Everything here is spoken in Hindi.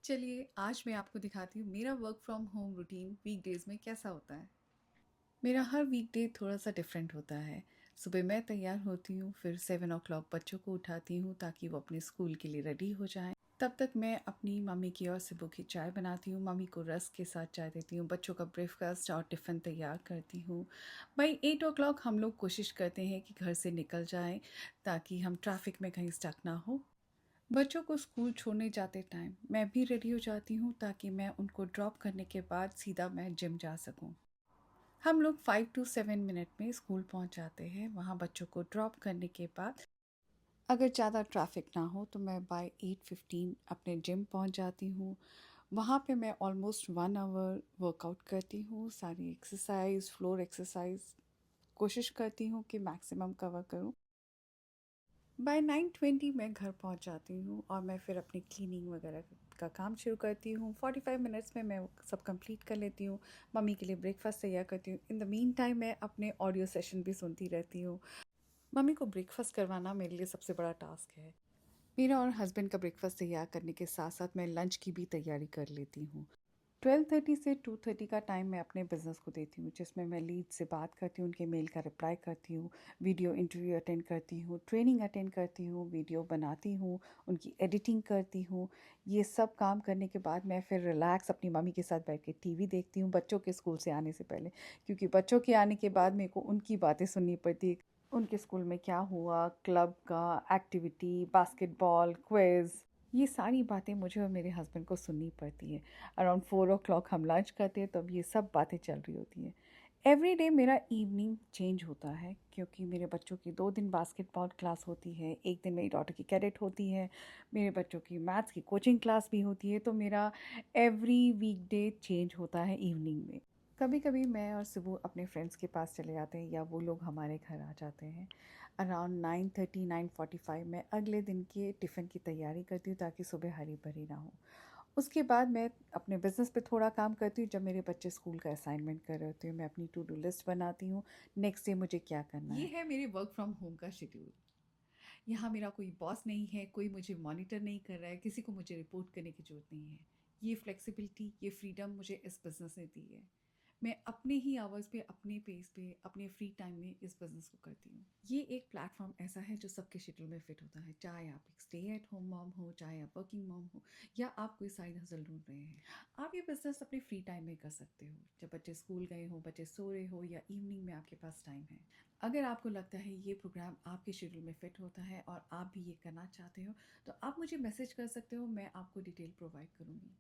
चलिए आज मैं आपको दिखाती हूँ मेरा work from home routine weekdays में कैसा होता है। मेरा हर वीकडे थोड़ा-सा डिफरेंट होता है। सुबह मैं तैयार होती हूँ, फिर 7 ओ क्लॉक बच्चों को उठाती हूँ ताकि वो अपने स्कूल के लिए रेडी हो जाएँ। तब तक मैं अपनी मम्मी की और सिबू की चाय बनाती हूँ। मम्मी को रस्क के साथ चाय देती हूँ, बच्चों का ब्रेकफ़ास्ट और टिफ़िन तैयार करती हूँ। बाई 8 ओ क्लॉक हम लोग कोशिश करते हैं कि घर से निकल जाएँ ताकि हम ट्रैफ़िक में कहीं स्टक ना हो। बच्चों को स्कूल छोड़ने जाते टाइम मैं भी रेडी हो जाती हूँ ताकि मैं उनको ड्रॉप करने के बाद सीधा मैं जिम जा सकूँ। हम लोग 5 टू 7 मिनट में स्कूल पहुँच जाते हैं। वहाँ बच्चों को ड्रॉप करने के बाद अगर ज़्यादा ट्रैफिक ना हो तो मैं बाय 8:15 अपने जिम पहुँच जाती हूँ। वहाँ पे मैं ऑलमोस्ट 1 आवर वर्कआउट करती हूँ। सारी एक्सरसाइज, फ्लोर एक्सरसाइज कोशिश करती हूँ कि मैक्सिमम कवर करूँ। बाय 9:20 मैं घर पहुंच जाती हूँ और मैं फिर अपनी क्लीनिंग वगैरह का काम शुरू करती हूँ। 45 मिनट्स में मैं वो सब कंप्लीट कर लेती हूँ। मम्मी के लिए ब्रेकफास्ट तैयार करती हूँ। इन द मीन टाइम मैं अपने ऑडियो सेशन भी सुनती रहती हूँ। मम्मी को ब्रेकफास्ट करवाना मेरे लिए सबसे बड़ा टास्क है। मेरा और हस्बैंड का ब्रेकफास्ट तैयार करने के साथ साथ मैं लंच की भी तैयारी कर लेती हूँ। 12:30 से 2:30 का टाइम मैं अपने बिज़नेस को देती हूँ, जिसमें मैं लीड से बात करती हूँ, उनके मेल का रिप्लाई करती हूँ, वीडियो इंटरव्यू अटेंड करती हूँ, ट्रेनिंग अटेंड करती हूँ, वीडियो बनाती हूँ, उनकी एडिटिंग करती हूँ। ये सब काम करने के बाद मैं फिर रिलैक्स अपनी मम्मी के साथ बैठ के टीवी देखती हूँ बच्चों के स्कूल से आने से पहले, क्योंकि बच्चों के आने के बाद मेरे को उनकी बातें सुननी पड़ती है। उनके स्कूल में क्या हुआ, क्लब का एक्टिविटी, बास्केटबॉल, क्विज़, ये सारी बातें मुझे और मेरे हस्बैंड को सुननी पड़ती हैं। अराउंड 4 ओ क्लॉक हम लंच करते हैं, तब ये सब बातें चल रही होती हैं। एवरी डे मेरा इवनिंग चेंज होता है क्योंकि मेरे बच्चों की 2 दिन बास्केटबॉल क्लास होती है, 1 दिन मेरी डॉटर की कैडेट होती है, मेरे बच्चों की मैथ्स की कोचिंग क्लास भी होती है, तो मेरा एवरी वीकडे चेंज होता है इवनिंग में। कभी कभी मैं और सिबू अपने फ्रेंड्स के पास चले जाते हैं या वो लोग हमारे घर आ जाते हैं। अराउंड 9:30 9:45 मैं अगले दिन के टिफ़िन की तैयारी करती हूँ ताकि सुबह हरी भरी ना हो। उसके बाद मैं अपने बिज़नेस पे थोड़ा काम करती हूँ। जब मेरे बच्चे स्कूल का असाइनमेंट कर रहे होते हैं, मैं अपनी टू डू लिस्ट बनाती हूँ, नेक्स्ट डे मुझे क्या करना ये है मेरे वर्क फ्रॉम होम का शेड्यूल। यहाँ मेरा कोई बॉस नहीं है, कोई मुझे मॉनिटर नहीं कर रहा है, किसी को मुझे रिपोर्ट करने की ज़रूरत नहीं है। ये फ्लेक्सिबिलिटी, ये फ्रीडम मुझे इस बिज़नेस ने दी है। मैं अपने ही आवर्स पे, अपने पेस पे, अपने फ्री टाइम में इस बिज़नेस को करती हूँ। ये एक प्लेटफ़ॉर्म ऐसा है जो सबके शेड्यूल में फिट होता है, चाहे आप एक स्टे एट होम मॉम हो, चाहे आप वर्किंग मॉम हो या आप कोई साइड हसल ढूँढ रहे हैं। आप ये बिज़नेस अपने फ्री टाइम में कर सकते हो, जब बच्चे स्कूल गए हों, बच्चे सो रहे हो या इवनिंग में आपके पास टाइम है। अगर आपको लगता है ये प्रोग्राम आपके शेड्यूल में फिट होता है और आप भी ये करना चाहते हो, तो आप मुझे मैसेज कर सकते हो, मैं आपको डिटेल प्रोवाइड करूँगी।